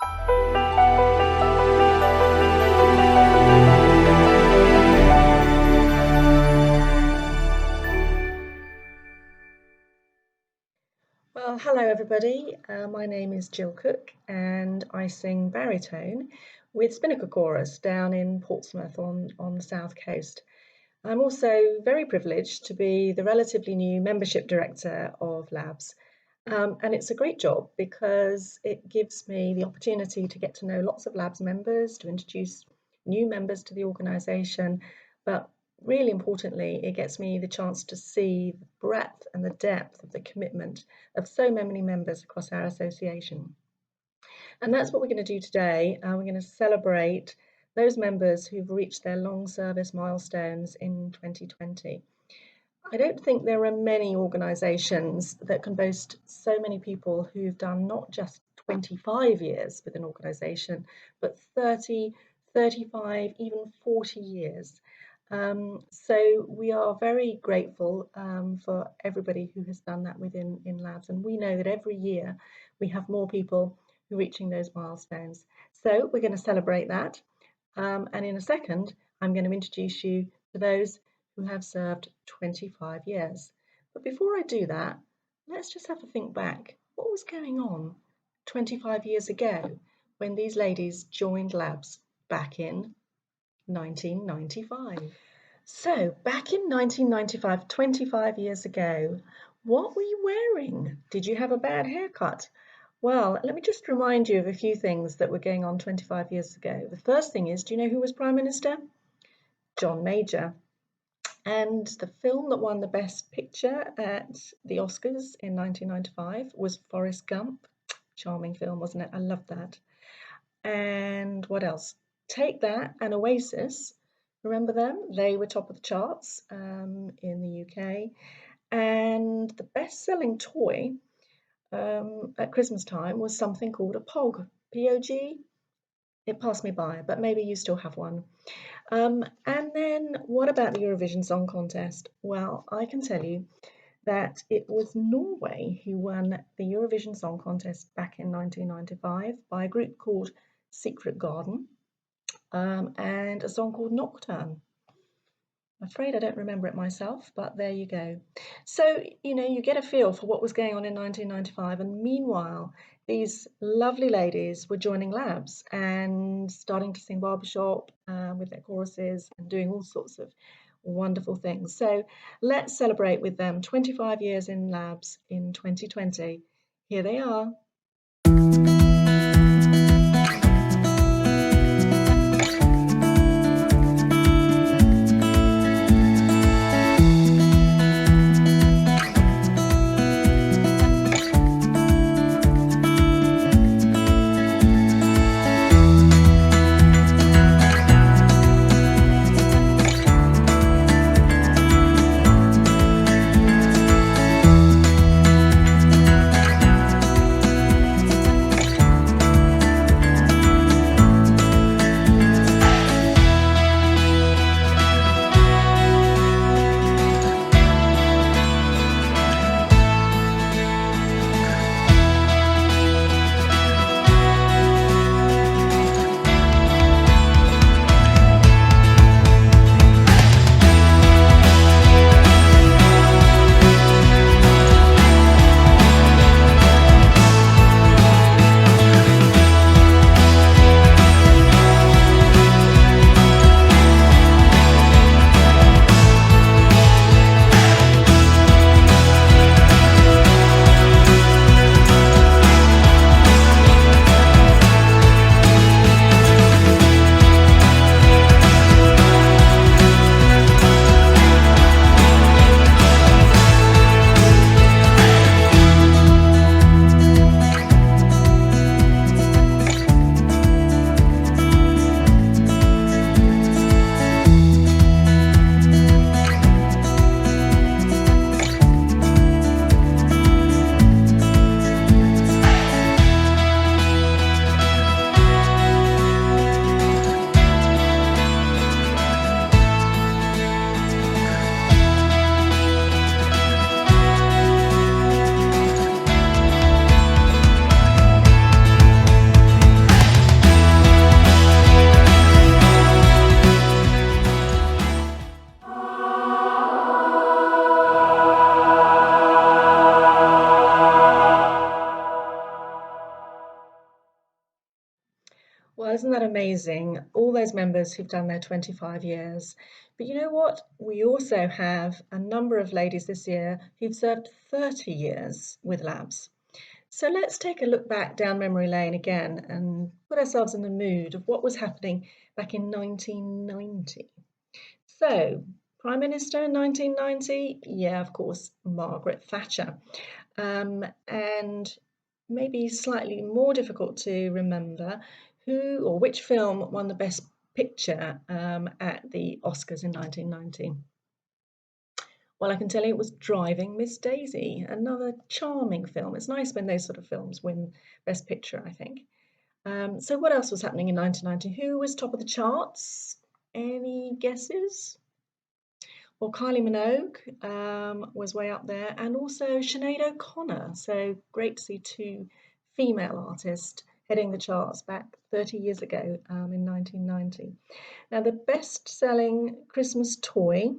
Well, hello everybody. My name is Jill Cook and I sing baritone with Spinnaker Chorus down in Portsmouth on the south coast. I'm also very privileged to be the relatively new membership director of Labs. And it's a great job because it gives me the opportunity to get to know lots of Labs members, to introduce new members to the organisation, but really importantly, it gets me the chance to see the breadth and the depth of the commitment of so many members across our association. And that's what we're going to do today. We're going to celebrate those members who've reached their long service milestones in 2020. I don't think there are many organisations that can boast so many people who've done not just 25 years with an organisation, but 30, 35, even 40 years. So we are very grateful for everybody who has done that within Labs, and we know that every year we have more people who are reaching those milestones. So we're going to celebrate that, and in a second I'm going to introduce you to those who have served 25 years. But before I do that, let's just have a think back. What was going on 25 years ago when these ladies joined Labs back in 1995? So back in 1995, 25 years ago, what were you wearing? Did you have a bad haircut? Well, let me just remind you of a few things that were going on 25 years ago. The first thing is, do you know who was Prime Minister? John Major. And the film that won the Best Picture at the Oscars in 1995 was Forrest Gump. Charming film, wasn't it? I loved that. And what else? Take That and Oasis. Remember them? They were top of the charts in the UK. And the best-selling toy at Christmas time was something called a POG. P-O-G? It passed me by, but maybe you still have one. And then what about the Eurovision Song Contest? Well, I can tell you that it was Norway who won the Eurovision Song Contest back in 1995 by a group called Secret Garden and a song called Nocturne. I'm afraid I don't remember it myself, but there you go. So, you get a feel for what was going on in 1995, and meanwhile, these lovely ladies were joining Labs and starting to sing barbershop with their choruses and doing all sorts of wonderful things. So let's celebrate with them 25 years in Labs in 2020. Here they are. isn't that amazing? All those members who've done their 25 years. But you know what? We also have a number of ladies this year who've served 30 years with Labs. So let's take a look back down memory lane again and put ourselves in the mood of what was happening back in 1990. So, Prime Minister in 1990? Yeah, of course, Margaret Thatcher. And maybe slightly more difficult to remember, who or which film won the Best Picture at the Oscars in 1990? Well, I can tell you it was Driving Miss Daisy, another charming film. It's nice when those sort of films win Best Picture, I think. So what else was happening in 1990? Who was top of the charts? Any guesses? Well, Kylie Minogue was way up there, and also Sinead O'Connor. So great to see two female artists heading the charts back 30 years ago in 1990. Now, the best-selling Christmas toy,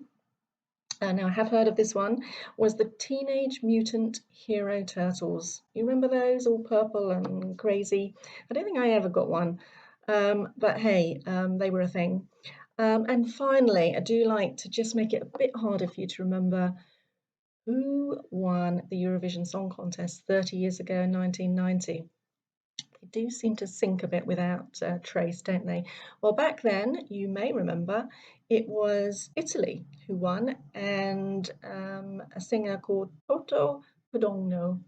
now I have heard of this one, was the Teenage Mutant Hero Turtles. You remember those, all purple and crazy? I don't think I ever got one, but hey, they were a thing. And finally, I do like to just make it a bit harder for you to remember who won the Eurovision Song Contest 30 years ago in 1990. They do seem to sink a bit without Trace, don't they? Well, back then, you may remember, it was Italy who won, and a singer called Toto Codogno.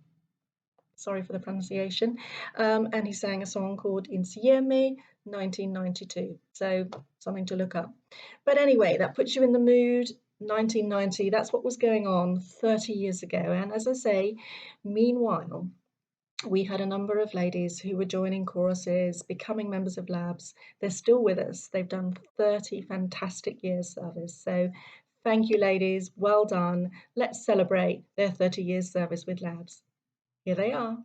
Sorry for the pronunciation. And he sang a song called Insieme 1992. So something to look up. But anyway, that puts you in the mood. 1990, that's what was going on 30 years ago. And as I say, meanwhile, we had a number of ladies who were joining choruses, becoming members of Labs. They're still with us. They've done 30 fantastic years service. So thank you, ladies. Well done. Let's celebrate their 30 years service with Labs. Here they are.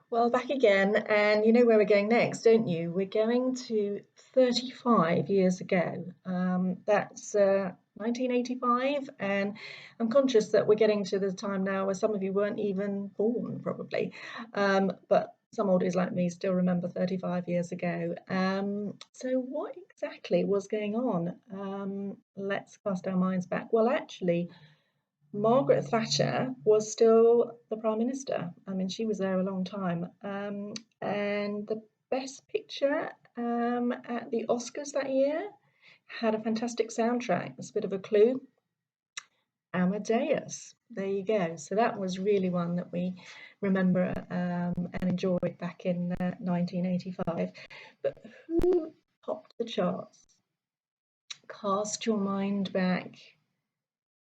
Well, back again, and you know where we're going next, don't you? We're going to 35 years ago. That's 1985, and I'm conscious that we're getting to the time now where some of you weren't even born, probably, but some oldies like me still remember 35 years ago. So what exactly was going on? Let's cast our minds back. Well, actually, Margaret Thatcher was still the Prime Minister. I mean, she was there a long time. And the Best Picture at the Oscars that year had a fantastic soundtrack. That's a bit of a clue. Amadeus. There you go. So that was really one that we remember and enjoyed back in 1985. But who topped the charts? Cast your mind back.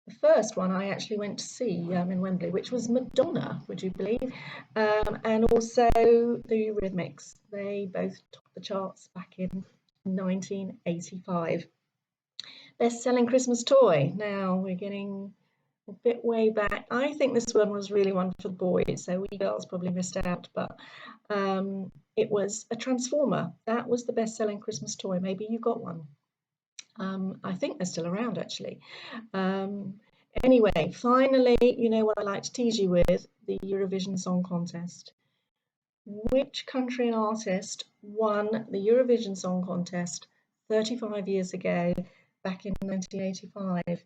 The first one I actually went to see in Wembley, which was Madonna, would you believe? And also the Eurythmics. They both topped the charts back in 1985. Best-selling Christmas toy. Now we're getting a bit way back. I think this one was really one for the boys, so we girls probably missed out, but it was a Transformer. That was the best-selling Christmas toy. Maybe you got one. I think they're still around, actually. Anyway, finally, you know what I like to tease you with, the Eurovision Song Contest. Which country and artist won the Eurovision Song Contest 35 years ago, back in 1985?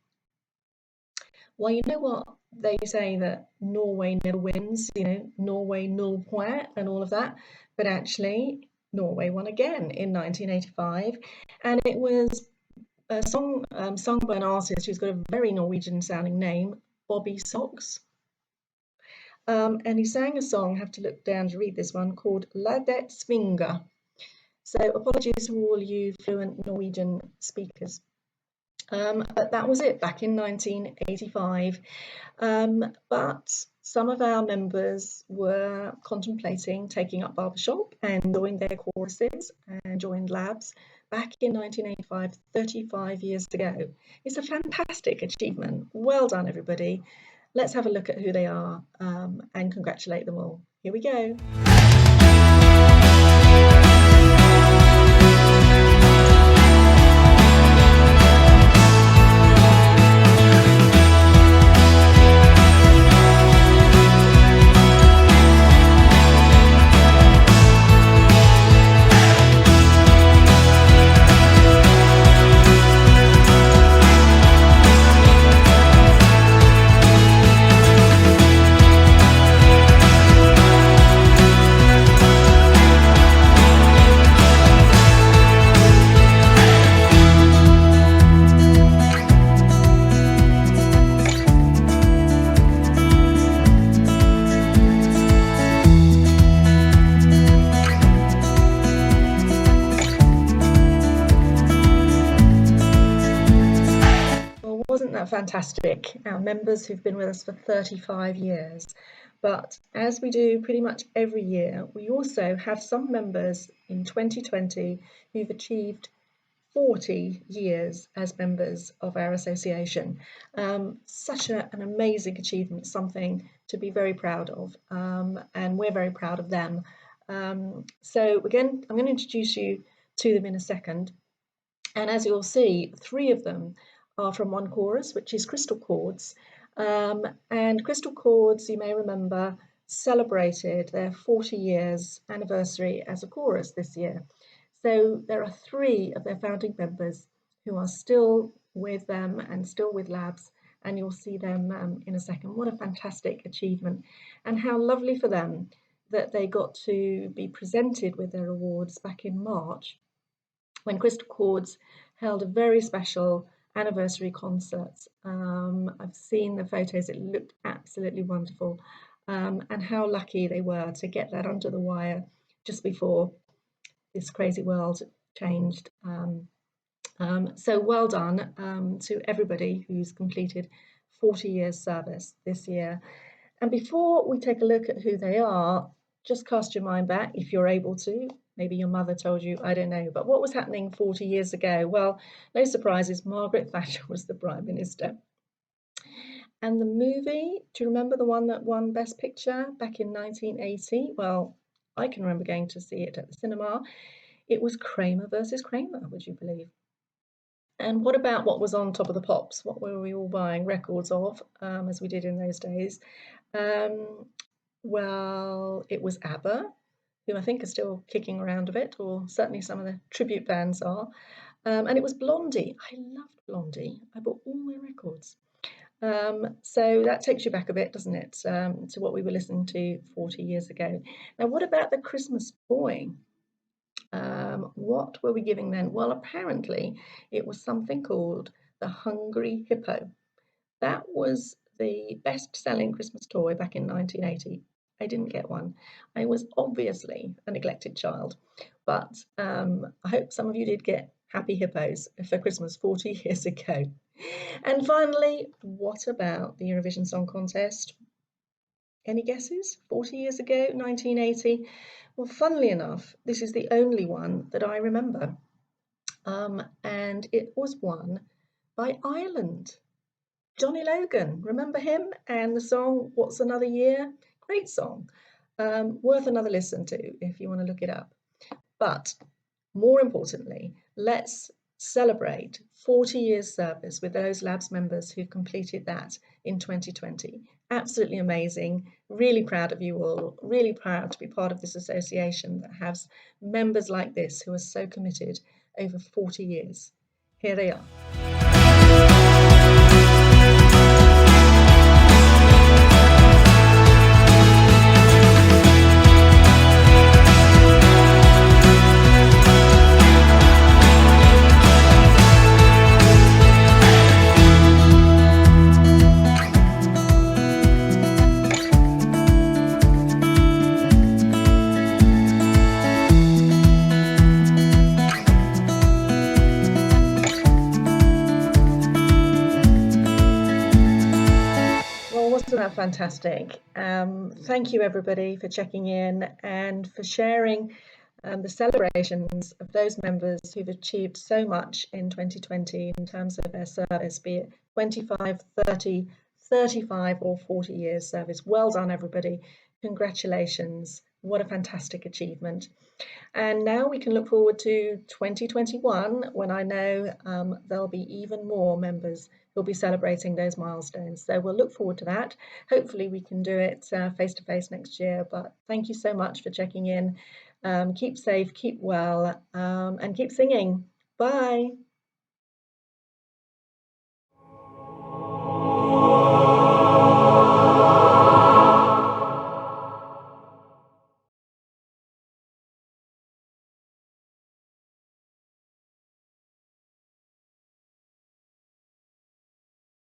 Well, you know what? They say that Norway never wins, you know, Norway null point and all of that. But actually, Norway won again in 1985. And it was a song sung by an artist who's got a very Norwegian sounding name, Bobby Socks. And he sang a song, I have to look down to read this one, called La Det Svinga. So apologies to all you fluent Norwegian speakers. But that was it back in 1985. But some of our members were contemplating taking up barbershop and joined their choruses and joined labs back in 1985, 35 years ago. It's a fantastic achievement. Well done, everybody. Let's have a look at who they are and congratulate them all. Here we go. Wasn't that fantastic? Our members who've been with us for 35 years. But as we do pretty much every year, we also have some members in 2020 who've achieved 40 years as members of our association. Such an amazing achievement, something to be very proud of, and we're very proud of them. So again, I'm going to introduce you to them in a second. And as you'll see, 3 of them are from one chorus, which is Crystal Chords. And Crystal Chords, you may remember, celebrated their 40 years anniversary as a chorus this year. So there are 3 of their founding members who are still with them and still with labs, and you'll see them in a second. What a fantastic achievement, and how lovely for them that they got to be presented with their awards back in March when Crystal Chords held a very special anniversary concert. I've seen the photos, it looked absolutely wonderful, and how lucky they were to get that under the wire just before this crazy world changed. So well done to everybody who's completed 40 years service this year. And before we take a look at who they are, just cast your mind back if you're able to. Maybe your mother told you, I don't know, but what was happening 40 years ago? Well, no surprises, Margaret Thatcher was the Prime Minister. And the movie, do you remember the one that won Best Picture back in 1980? Well, I can remember going to see it at the cinema. It was Kramer versus Kramer, would you believe? And what about what was on Top of the Pops? What were we all buying records of, as we did in those days? Well, it was ABBA, who I think are still kicking around a bit, or certainly some of the tribute bands are. And it was Blondie. I loved Blondie. I bought all my records. So that takes you back a bit, doesn't it, to what we were listening to 40 years ago. Now, what about the Christmas toy? What were we giving then? Well, apparently it was something called the Hungry Hippo. That was the best-selling Christmas toy back in 1980. I didn't get one. I was obviously a neglected child, but I hope some of you did get Happy Hippos for Christmas 40 years ago. And finally, what about the Eurovision Song Contest? Any guesses? 40 years ago, 1980? Well, funnily enough, this is the only one that I remember. And it was won by Ireland. Johnny Logan, remember him? And the song, What's Another Year? Great song. Worth another listen to if you want to look it up. But more importantly, let's celebrate 40 years service with those labs members who've completed that in 2020. Absolutely amazing. Really proud of you all. Really proud to be part of this association that has members like this who are so committed over 40 years. Here they are. that fantastic? Thank you everybody for checking in and for sharing the celebrations of those members who've achieved so much in 2020 in terms of their service, be it 25, 30, 35 or 40 years service. Well done everybody. Congratulations. What a fantastic achievement. And now we can look forward to 2021 when I know there'll be even more members who'll be celebrating those milestones. So we'll look forward to that. Hopefully we can do it face to face next year, but thank you so much for checking in. Keep safe, keep well, and keep singing. Bye.